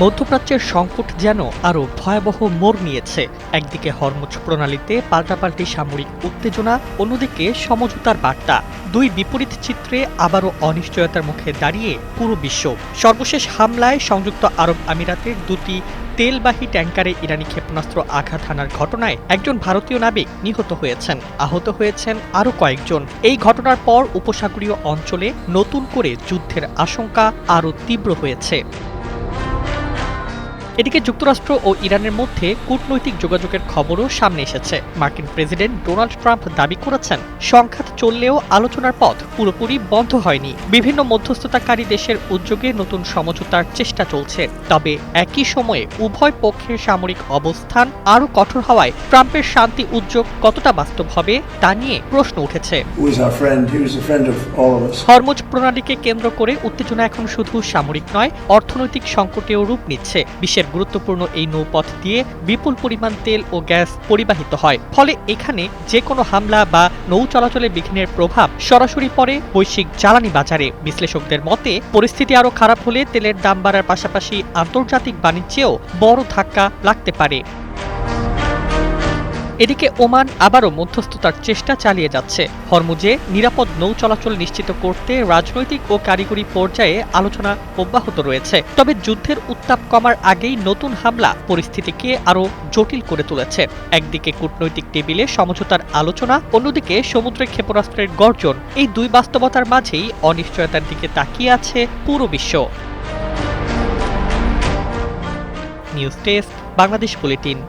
মধ্যপ্রাচ্যের সংকট যেন আরও ভয়াবহ মোড় নিয়েছে। একদিকে হরমুজ প্রণালীতে পাল্টাপাল্টি সামরিক উত্তেজনা, অন্যদিকে সমঝোতার বার্তা। দুই বিপরীত চিত্রে আবারও অনিশ্চয়তার মুখে দাঁড়িয়ে পুরো বিশ্ব। সর্বশেষ হামলায় সংযুক্ত আরব আমিরাতের দুটি তেলবাহী ট্যাঙ্কারে ইরানি ক্ষেপণাস্ত্র আঘাত হানার ঘটনায় একজন ভারতীয় নাবিক নিহত হয়েছেন, আহত হয়েছেন আরও কয়েকজন। এই ঘটনার পর উপসাগরীয় অঞ্চলে নতুন করে যুদ্ধের আশঙ্কা আরও তীব্র হয়েছে। এদিকে যুক্তরাষ্ট্র ও ইরানের মধ্যে কূটনৈতিক যোগাযোগের খবরও সামনে এসেছে। মার্কিন প্রেসিডেন্ট ডোনাল্ড ট্রাম্প দাবি করেছেন, সংঘাত চললেও আলোচনার পথ পুরোপুরি বন্ধ হয়নি। বিভিন্ন মধ্যস্থতাকারী দেশের উদ্যোগে নতুন সমঝোতার চেষ্টা চলছে। তবে একই সময়ে উভয় পক্ষের সামরিক অবস্থান আরও কঠোর হওয়ায় ট্রাম্পের শান্তি উদ্যোগ কতটা বাস্তব হবে তা নিয়ে প্রশ্ন উঠেছে। হরমুজ প্রণালীকে কেন্দ্র করে উত্তেজনা এখন শুধু সামরিক নয়, অর্থনৈতিক সংকটেও রূপ নিচ্ছে। বিশ্বের গুরুত্বপূর্ণ এই নৌপথ দিয়ে বিপুল পরিমাণ তেল ও গ্যাস পরিবাহিত হয়। ফলে এখানে যে কোনো হামলা বা নৌ চলাচলে বিঘ্নের প্রভাব সরাসরি পড়ে বৈশ্বিক জ্বালানি বাজারে। বিশ্লেষকদের মতে পরিস্থিতি আরও খারাপ হলে তেলের দাম বাড়ার পাশাপাশি আন্তর্জাতিক বাণিজ্যেও বড় ধাক্কা লাগতে পারে। এদিকে ওমান আবারও মধ্যস্থতার চেষ্টা চালিয়ে যাচ্ছে। হরমুজে নিরাপদ নৌ চলাচল নিশ্চিত করতে রাজনৈতিক ও কারিগরি পর্যায়ে আলোচনা অব্যাহত রয়েছে। তবে যুদ্ধের উত্তাপ কমার আগেই নতুন হামলা পরিস্থিতিকে আরও জটিল করে তুলেছে। একদিকে কূটনৈতিক টেবিলে সমঝোতার আলোচনা, অন্যদিকে সমুদ্রে ক্ষেপণাস্ত্রের গর্জন। এই দুই বাস্তবতার মাঝেই অনিশ্চয়তার দিকে তাকিয়ে আছে পুরো বিশ্ব। News desk, Bangladesh bulletin.